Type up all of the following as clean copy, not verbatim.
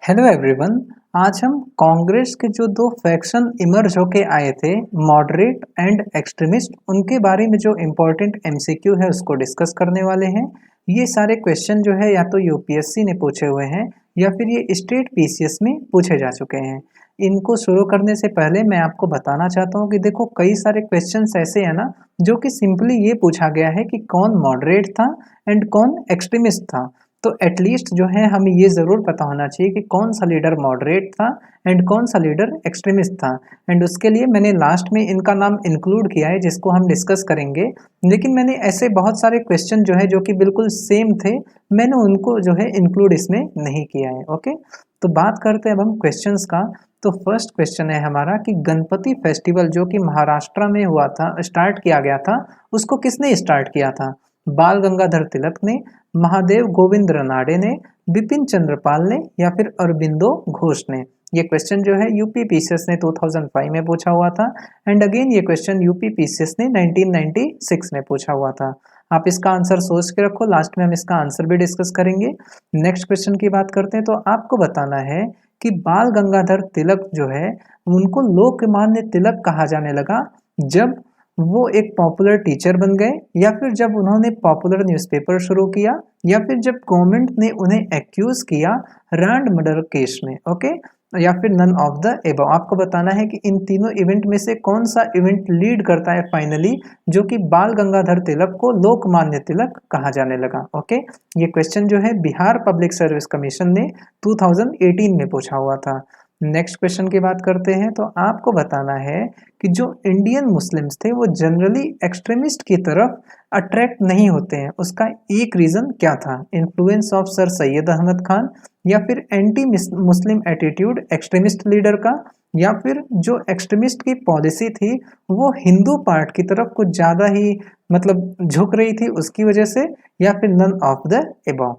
Hello everyone. आज हम कांग्रेस के जो दो फैक्शन इमर्ज होके आए थे, मॉडरेट एंड एक्सट्रीमिस्ट, उनके बारे में जो इम्पोर्टेंट एमसीक्यू है उसको डिस्कस करने वाले हैं। ये सारे क्वेश्चन जो है या तो यूपीएससी ने पूछे हुए हैं या फिर ये स्टेट पीसीएस में पूछे जा चुके हैं। इनको शुरू करने से पहले मैं आपको बताना चाहता हूँ कि देखो, कई सारे क्वेश्चंस ऐसे हैं ना जो कि सिंपली ये पूछा गया है कि कौन मॉडरेट था एंड कौन एक्सट्रीमिस्ट था। तो एटलीस्ट जो है हमें ये ज़रूर पता होना चाहिए कि कौन सा लीडर मॉडरेट था एंड कौन सा लीडर एक्सट्रीमिस्ट था। एंड उसके लिए मैंने लास्ट में इनका नाम इंक्लूड किया है जिसको हम डिस्कस करेंगे। लेकिन मैंने ऐसे बहुत सारे क्वेश्चन जो है जो कि बिल्कुल सेम थे, मैंने उनको जो है इंक्लूड इसमें नहीं किया है। ओके, तो बात करते हैं अब हम क्वेश्चंस का। तो फर्स्ट क्वेश्चन है हमारा कि गणपति फेस्टिवल जो कि महाराष्ट्र में हुआ था, स्टार्ट किया गया था, उसको किसने स्टार्ट किया था? बाल गंगाधर तिलक ने, महादेव गोविंद रनाडे ने, बिपिन चंद्रपाल ने या फिर अरबिंदो घोष ने? ये क्वेश्चन जो है यूपी पीसीएस ने 2005 में पूछा हुआ था एंड अगेन ये क्वेश्चन यूपी पीसीएस ने 1996 में पूछा हुआ था। आप इसका आंसर सोच के रखो, लास्ट में हम इसका आंसर भी डिस्कस करेंगे। नेक्स्ट क्वेश्चन की बात करते हैं तो आपको बताना है कि बाल गंगाधर तिलक जो है उनको लोकमान्य तिलक कहा जाने लगा जब वो एक पॉपुलर टीचर बन गए, या फिर जब उन्होंने पॉपुलर न्यूज़पेपर शुरू किया, या फिर जब गवर्नमेंट ने उन्हें एक्यूज किया रैंड मर्डर केस में। ओके, या फिर नन ऑफ द एबव। आपको बताना है कि इन तीनों इवेंट में से कौन सा इवेंट लीड करता है फाइनली, जो कि बाल गंगाधर तिलक को लोकमान्य तिलक कहा जाने लगा। ओके, ये क्वेश्चन जो है बिहार पब्लिक सर्विस कमीशन ने 2018 में पूछा हुआ था। नेक्स्ट क्वेश्चन की बात करते हैं तो आपको बताना है कि जो इंडियन मुस्लिम्स थे वो जनरली एक्सट्रीमिस्ट की तरफ अट्रैक्ट नहीं होते हैं, उसका एक रीज़न क्या था? Influence of sir Syed Ahmad Khan, या फिर anti Muslim attitude extremist leader का, या फिर जो एक्सट्रीमिस्ट की पॉलिसी थी वो हिंदू पार्ट की तरफ कुछ ज़्यादा ही मतलब झुक रही थी उसकी वजह से, या फिर नन ऑफ द एबव।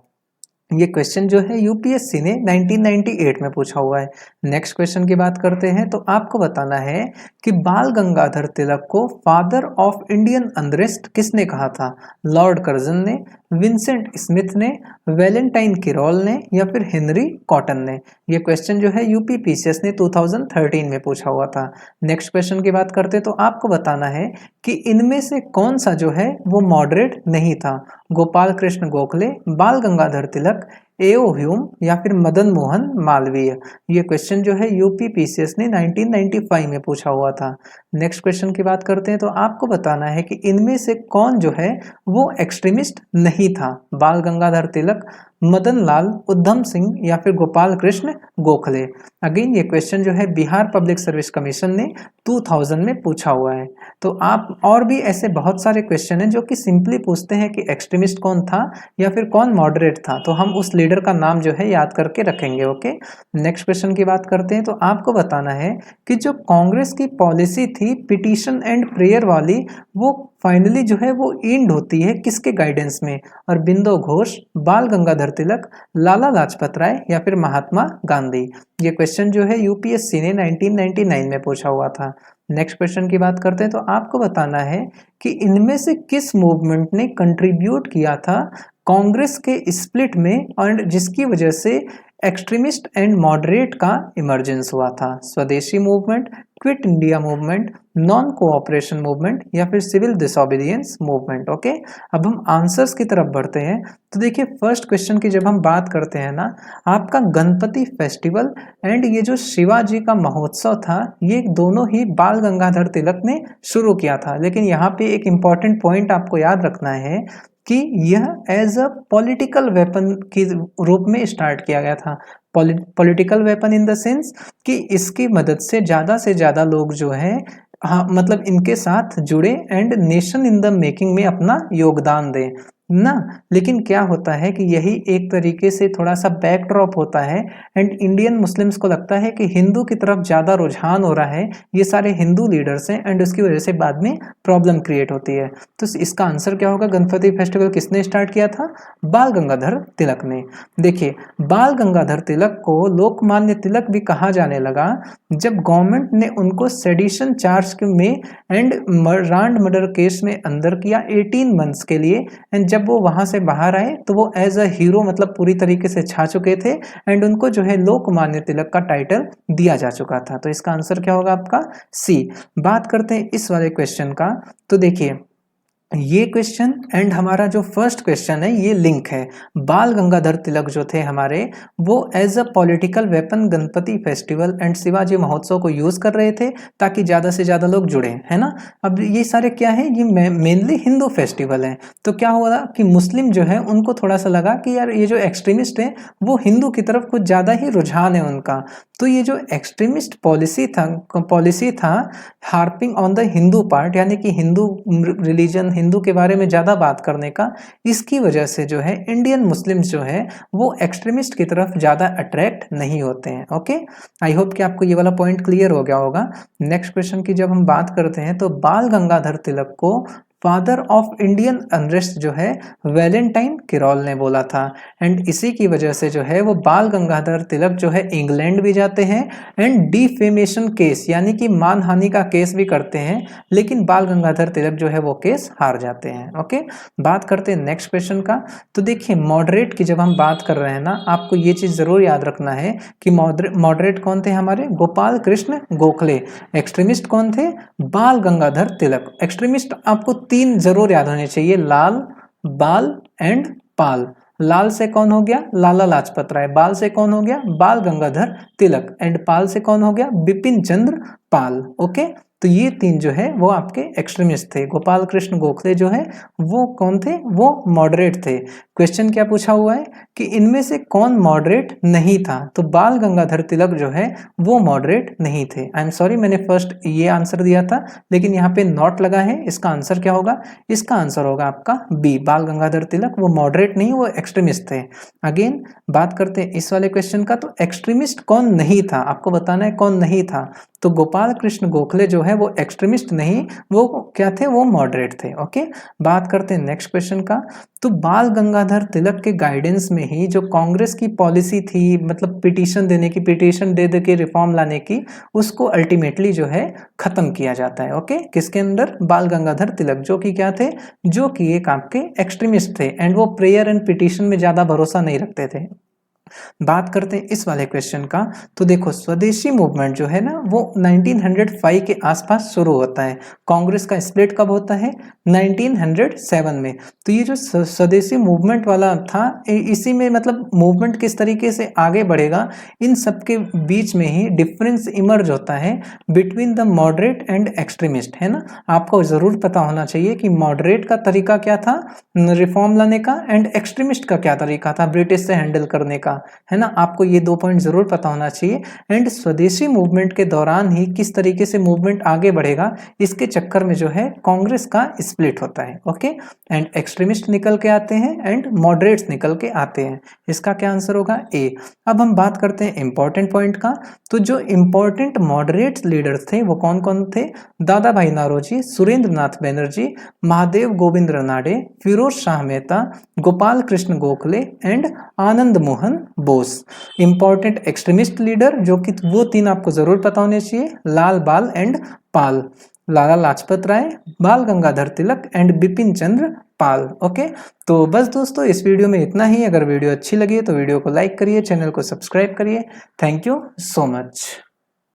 ये क्वेश्चन जो है यूपीएससी ने 1998 में पूछा हुआ है। नेक्स्ट क्वेश्चन की बात करते हैं तो आपको बताना है कि बाल गंगाधर तिलक को फादर ऑफ इंडियन अनरेस्ट किसने कहा था? लॉर्ड कर्जन ने, विंसेंट स्मिथ ने, वैलेंटाइन किरोल ने या फिर हेनरी कॉटन ने? ये क्वेश्चन जो है यूपी पीसीएस ने 2013 में पूछा हुआ था। नेक्स्ट क्वेश्चन की बात करते हैं तो आपको बताना है कि इनमें से कौन सा जो है वो मॉडरेट नहीं था? गोपाल कृष्ण गोखले, बाल गंगाधर तिलक, एओ ह्यूम या फिर मदन मोहन मालवीय? ये क्वेश्चन जो है यूपी पीसीएस ने 1995 में पूछा हुआ था। नेक्स्ट क्वेश्चन की बात करते हैं तो आपको बताना है कि इनमें से कौन जो है वो एक्सट्रीमिस्ट नहीं था? बाल गंगाधर तिलक, मदन लाल, उद्धम सिंह या फिर गोपाल कृष्ण गोखले? अगेन ये क्वेश्चन जो है बिहार पब्लिक सर्विस कमीशन ने 2000 में पूछा हुआ है। तो आप और भी ऐसे बहुत सारे क्वेश्चन हैं जो कि सिंपली पूछते हैं कि एक्सट्रीमिस्ट कौन था या फिर कौन मॉडरेट था, तो हम उस लीडर का नाम जो है याद करके रखेंगे। ओके, नेक्स्ट क्वेश्चन की बात करते हैं तो आपको बताना है कि जो कांग्रेस की पॉलिसी थी पिटीशन एंड प्रेयर वाली, वो फाइनली जो है वो एंड होती है किसके गाइडेंस में? अरबिंदो घोष, बाल गंगाधर तिलक, लाला लाजपत राय या फिर महात्मा गांधी? ये क्वेश्चन जो है यूपीएससी ने 1999 में पूछा हुआ था। नेक्स्ट क्वेश्चन की बात करते हैं तो आपको बताना है कि इनमें से किस मूवमेंट ने कंट्रीब्यूट किया था कांग्रेस के स्प्लिट में और जिसकी वजह से एक्सट्रीमिस्ट एंड मॉडरेट का इमरजेंस हुआ था? स्वदेशी movement, quit India movement, non cooperation movement या फिर सिविल डिसोबीडियंस मूवमेंट? ओके, अब हम आंसर्स की तरफ बढ़ते हैं। तो देखिए, फर्स्ट क्वेश्चन की जब हम बात करते हैं ना, आपका गणपति फेस्टिवल एंड ये जो शिवाजी का महोत्सव था, ये दोनों ही बाल गंगाधर तिलक ने शुरू किया था। लेकिन यहाँ पे एक इम्पॉर्टेंट पॉइंट आपको याद रखना है कि यह एज अ पॉलिटिकल वेपन के रूप में स्टार्ट किया गया था। Political weapon in the sense कि इसकी मदद से ज़्यादा लोग जो है, हाँ मतलब इनके साथ जुड़े and nation in the making में अपना योगदान दें ना। लेकिन क्या होता है कि यही एक तरीके से थोड़ा सा बैकड्रॉप होता है एंड इंडियन मुस्लिम्स को लगता है कि हिंदू की तरफ ज़्यादा रुझान हो रहा है, ये सारे हिंदू लीडर्स हैं एंड उसकी वजह से बाद में प्रॉब्लम क्रिएट होती है। तो इसका आंसर क्या होगा? गणपति फेस्टिवल किसने स्टार्ट किया था? बाल गंगाधर तिलक ने। देखिए, बाल गंगाधर तिलक को लोकमान्य तिलक भी कहा जाने लगा जब गवर्नमेंट ने उनको सेडिशन चार्ज में एंड रांड मर्डर केस में अंदर किया 18 मंथ्स के लिए, एंड जब जब वो वहाँ से बाहर आए तो वो एज अ हीरो मतलब पूरी तरीके से छा चुके थे एंड उनको जो है लोकमान्य तिलक का टाइटल दिया जा चुका था। तो इसका आंसर क्या होगा आपका सी। बात करते हैं इस वाले क्वेश्चन का। तो देखिए ये क्वेश्चन एंड हमारा जो फर्स्ट क्वेश्चन है ये लिंक है। बाल गंगाधर तिलक जो थे हमारे, वो as a political weapon Ganapati festival and Shivaji Mahotsav को यूज कर रहे थे ताकि ज्यादा से ज्यादा लोग जुड़े, है ना। अब ये सारे क्या है, ये मेनली हिंदू फेस्टिवल है। तो क्या हुआ कि मुस्लिम जो है उनको थोड़ा सा लगा कि यार ये जो एक्सट्रीमिस्ट है वो हिंदू की तरफ कुछ ज्यादा ही रुझान है उनका। तो ये जो एक्सट्रीमिस्ट पॉलिसी था harping on the Hindu part, यानी कि हिंदू रिलीजन, हिंदू के बारे में ज़्यादा बात करने का, इसकी वजह से जो है इंडियन मुस्लिम्स जो है वो एक्सट्रीमिस्ट की तरफ ज़्यादा अट्रैक्ट नहीं होते हैं। ओके, आई होप कि आपको ये वाला पॉइंट क्लियर हो गया होगा। नेक्स्ट क्वेश्चन की जब हम बात करते हैं तो बाल गंगाधर तिलक को फादर ऑफ इंडियन अनरेस्ट जो है वैलेंटाइन किरोल ने बोला था एंड इसी की वजह से जो है वो बाल गंगाधर तिलक जो है इंग्लैंड भी जाते हैं एंड डिफेमेशन केस यानी कि मानहानि का केस भी करते हैं, लेकिन बाल गंगाधर तिलक जो है वो केस हार जाते हैं। ओके, बात करते हैं नेक्स्ट क्वेश्चन का। तो देखिए मॉडरेट की जब हम बात कर रहे हैं ना, आपको ये चीज जरूर याद रखना है कि मॉडरेट कौन थे हमारे, गोपाल कृष्ण गोखले। एक्सट्रीमिस्ट कौन थे, बाल गंगाधर तिलक। एक्सट्रीमिस्ट आपको तीन जरूर याद होने चाहिए, लाल, बाल एंड पाल। लाल से कौन हो गया, लाला लाजपत राय। बाल से कौन हो गया, बाल गंगाधर तिलक। एंड पाल से कौन हो गया, बिपिन चंद्र पाल। ओके, तो ये तीन जो है वो आपके एक्सट्रीमिस्ट थे। गोपाल कृष्ण गोखले जो है वो कौन थे, वो मॉडरेट थे। क्वेश्चन क्या पूछा हुआ है कि इनमें से कौन मॉडरेट नहीं था, तो बाल गंगाधर तिलक जो है वो मॉडरेट नहीं थे। आई एम सॉरी, मैंने फर्स्ट ये आंसर दिया था लेकिन यहाँ पे नॉट लगा है। इसका आंसर क्या होगा, इसका आंसर होगा आपका बी, बाल गंगाधर तिलक वो मॉडरेट नहीं, वो एक्सट्रीमिस्ट थे। अगेन बात करते हैं इस वाले क्वेश्चन का। तो एक्सट्रीमिस्ट कौन नहीं था, आपको बताना है कौन नहीं था। तो गोपाल कृष्ण गोखले जो है वो एक्सट्रीमिस्ट नहीं, वो क्या थे, वो मॉडरेट थे। ओके, बात करते हैं नेक्स्ट क्वेश्चन का। तो बाल गंगाधर तिलक के गाइडेंस में ही जो कांग्रेस की पॉलिसी थी, मतलब पिटीशन देने की, पिटीशन दे दे के रिफॉर्म लाने की, उसको अल्टीमेटली जो है खत्म किया जाता है। ओके, किसके अंदर, बाल गंगाधर तिलक, जो कि क्या थे, जो कि एक आपके एक्सट्रीमिस्ट थे एंड वो प्रेयर एंड पिटीशन में ज्यादा भरोसा नहीं रखते थे। बात करते हैं इस वाले क्वेश्चन का। तो देखो स्वदेशी मूवमेंट जो है ना वो 1905 के आसपास शुरू होता है। कांग्रेस का स्प्लिट कब होता है, 1907 में। तो ये जो स्वदेशी मूवमेंट वाला था, इसी में मतलब मूवमेंट किस तरीके से आगे बढ़ेगा, इन सब के बीच में ही डिफरेंस इमर्ज होता है between the moderate and extremist, है ना। आपको जरूर पता होना चाहिए कि मॉडरेट का तरीका क्या था रिफॉर्म लाने का एंड एक्सट्रीमिस्ट का क्या तरीका था ब्रिटिश से हैंडल करने का, है ना। आपको ये दो पॉइंट जरूर पता होना चाहिए। एंड स्वदेशी मूवमेंट के दौरान ही किस तरीके से मूवमेंट आगे बढ़ेगा, इसके चक्कर में जो है कांग्रेस का स्प्लिट होता है। ओके, एंड एक्सट्रीमिस्ट निकल के आते हैं एंड मॉडरेट्स निकल के आते हैं। इसका क्या आंसर होगा, ए। अब हम बात करते हैं इंपॉर्टेंट पॉइंट का। तो जो इंपॉर्टेंट मॉडरेट लीडर्स थे वो कौन कौन थे, Dadabhai Naoroji, Surendranath Banerjee, Mahadev Govind Ranade, Pherozeshah Mehta, Gopal Krishna Gokhale and Anand Mohan Bose. Important extremist leader जो कि वो तीन आपको जरूर पता होने चाहिए, लाल, बाल and Pal. Lala Lajpat Rai, Bal Gangadhar Tilak and Bipin Chandra Pal. Okay, तो बस दोस्तों इस वीडियो में इतना ही। अगर वीडियो अच्छी लगी तो वीडियो को लाइक करिए, चैनल को सब्सक्राइब करिए। Thank you so much.